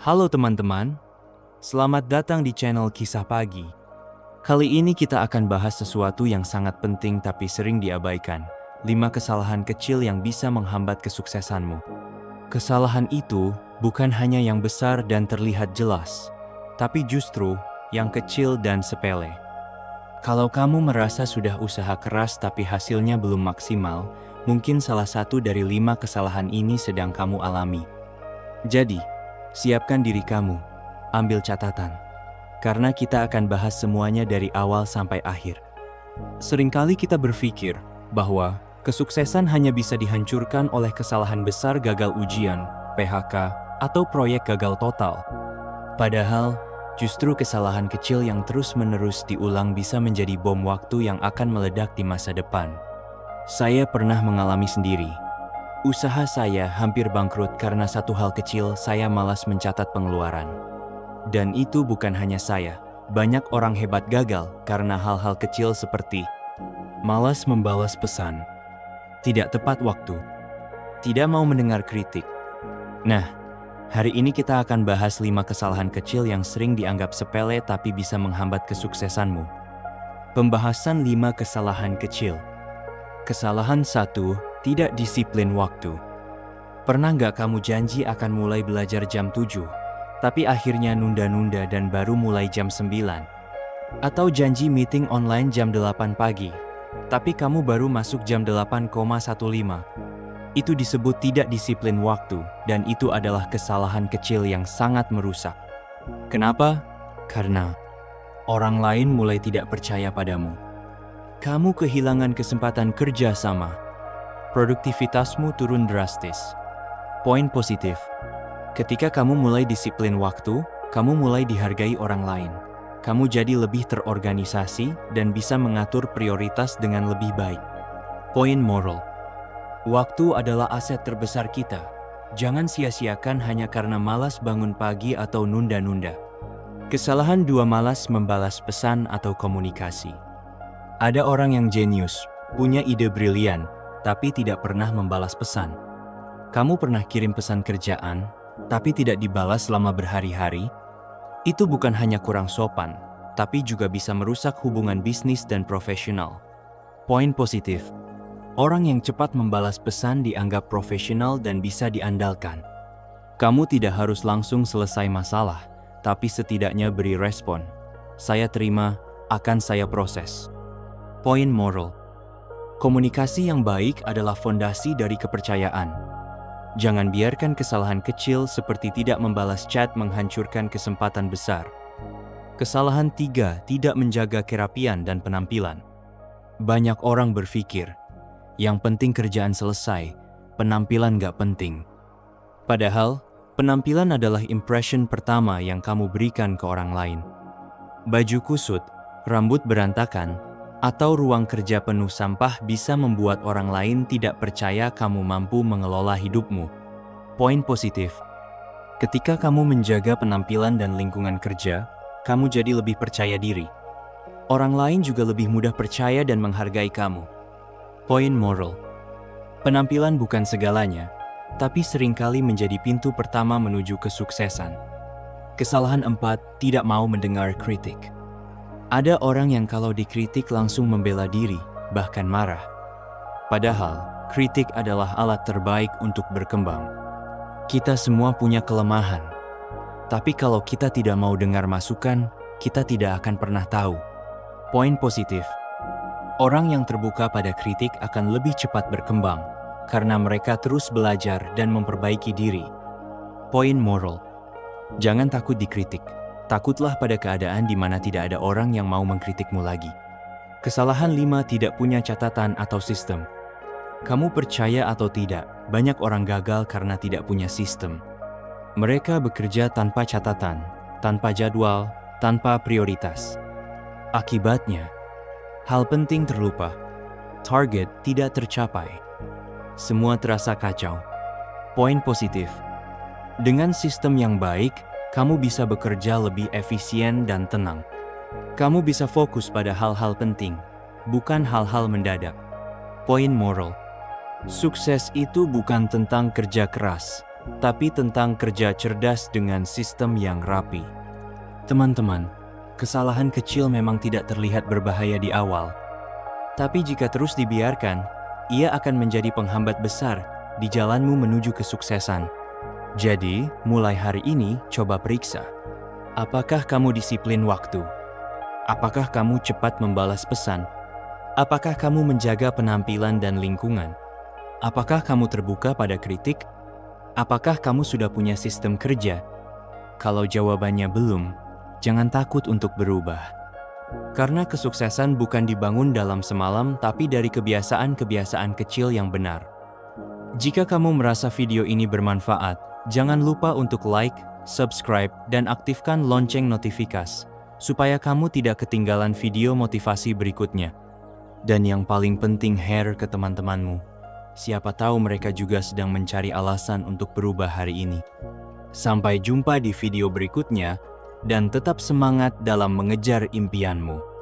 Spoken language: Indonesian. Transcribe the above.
Halo teman-teman, selamat datang di channel Kisah Pagi. Kali ini kita akan bahas sesuatu yang sangat penting tapi sering diabaikan. 5 kesalahan kecil yang bisa menghambat kesuksesanmu. Kesalahan itu bukan hanya yang besar dan terlihat jelas, tapi justru yang kecil dan sepele. Kalau kamu merasa sudah usaha keras tapi hasilnya belum maksimal, mungkin salah satu dari 5 kesalahan ini sedang kamu alami. Jadi, siapkan diri kamu, ambil catatan, karena kita akan bahas semuanya dari awal sampai akhir. Seringkali kita berpikir bahwa kesuksesan hanya bisa dihancurkan oleh kesalahan besar, gagal ujian, PHK, atau proyek gagal total. Padahal, justru kesalahan kecil yang terus-menerus diulang bisa menjadi bom waktu yang akan meledak di masa depan. Saya pernah mengalami sendiri. Usaha saya hampir bangkrut karena satu hal kecil, saya malas mencatat pengeluaran. Dan itu bukan hanya saya, banyak orang hebat gagal karena hal-hal kecil seperti malas membalas pesan, tidak tepat waktu, tidak mau mendengar kritik. Nah, hari ini kita akan bahas 5 kesalahan kecil yang sering dianggap sepele tapi bisa menghambat kesuksesanmu. Pembahasan 5 kesalahan kecil. Kesalahan 1, tidak disiplin waktu. Pernah nggak kamu janji akan mulai belajar jam 7, tapi akhirnya nunda-nunda dan baru mulai jam 9? Atau janji meeting online jam 8 pagi, tapi kamu baru masuk jam 8,15. Itu disebut tidak disiplin waktu, dan itu adalah kesalahan kecil yang sangat merusak. Kenapa? Karena orang lain mulai tidak percaya padamu. Kamu kehilangan kesempatan kerja sama. Produktivitasmu turun drastis. Poin positif. Ketika kamu mulai disiplin waktu, kamu mulai dihargai orang lain. Kamu jadi lebih terorganisasi dan bisa mengatur prioritas dengan lebih baik. Poin moral. Waktu adalah aset terbesar kita. Jangan sia-siakan hanya karena malas bangun pagi atau nunda-nunda. Kesalahan 2, malas membalas pesan atau komunikasi. Ada orang yang jenius, punya ide brilian, tapi tidak pernah membalas pesan. Kamu pernah kirim pesan kerjaan, tapi tidak dibalas selama berhari-hari? Itu bukan hanya kurang sopan, tapi juga bisa merusak hubungan bisnis dan profesional. Poin positif. Orang yang cepat membalas pesan dianggap profesional dan bisa diandalkan. Kamu tidak harus langsung selesai masalah, tapi setidaknya beri respon. Saya terima, akan saya proses. Poin moral. Komunikasi yang baik adalah fondasi dari kepercayaan. Jangan biarkan kesalahan kecil seperti tidak membalas chat menghancurkan kesempatan besar. Kesalahan 3, tidak menjaga kerapian dan penampilan. Banyak orang berpikir, yang penting kerjaan selesai, penampilan gak penting. Padahal, penampilan adalah impression pertama yang kamu berikan ke orang lain. Baju kusut, rambut berantakan, atau ruang kerja penuh sampah bisa membuat orang lain tidak percaya kamu mampu mengelola hidupmu. Poin positif. Ketika kamu menjaga penampilan dan lingkungan kerja, kamu jadi lebih percaya diri. Orang lain juga lebih mudah percaya dan menghargai kamu. Poin moral. Penampilan bukan segalanya, tapi seringkali menjadi pintu pertama menuju kesuksesan. Kesalahan 4, tidak mau mendengar kritik. Ada orang yang kalau dikritik langsung membela diri, bahkan marah. Padahal, kritik adalah alat terbaik untuk berkembang. Kita semua punya kelemahan. Tapi kalau kita tidak mau dengar masukan, kita tidak akan pernah tahu. Poin positif. Orang yang terbuka pada kritik akan lebih cepat berkembang, karena mereka terus belajar dan memperbaiki diri. Poin moral. Jangan takut dikritik. Takutlah pada keadaan di mana tidak ada orang yang mau mengkritikmu lagi. Kesalahan 5, tidak punya catatan atau sistem. Kamu percaya atau tidak, banyak orang gagal karena tidak punya sistem. Mereka bekerja tanpa catatan, tanpa jadwal, tanpa prioritas. Akibatnya, hal penting terlupa, target tidak tercapai. Semua terasa kacau. Poin positif. Dengan sistem yang baik, kamu bisa bekerja lebih efisien dan tenang. Kamu bisa fokus pada hal-hal penting, bukan hal-hal mendadak. Poin moral. Sukses itu bukan tentang kerja keras, tapi tentang kerja cerdas dengan sistem yang rapi. Teman-teman, kesalahan kecil memang tidak terlihat berbahaya di awal, tapi jika terus dibiarkan, ia akan menjadi penghambat besar di jalanmu menuju kesuksesan. Jadi, mulai hari ini coba periksa. Apakah kamu disiplin waktu? Apakah kamu cepat membalas pesan? Apakah kamu menjaga penampilan dan lingkungan? Apakah kamu terbuka pada kritik? Apakah kamu sudah punya sistem kerja? Kalau jawabannya belum, jangan takut untuk berubah. Karena kesuksesan bukan dibangun dalam semalam, tapi dari kebiasaan-kebiasaan kecil yang benar. Jika kamu merasa video ini bermanfaat, jangan lupa untuk like, subscribe, dan aktifkan lonceng notifikasi, supaya kamu tidak ketinggalan video motivasi berikutnya. Dan yang paling penting, share ke teman-temanmu. Siapa tahu mereka juga sedang mencari alasan untuk berubah hari ini. Sampai jumpa di video berikutnya, dan tetap semangat dalam mengejar impianmu.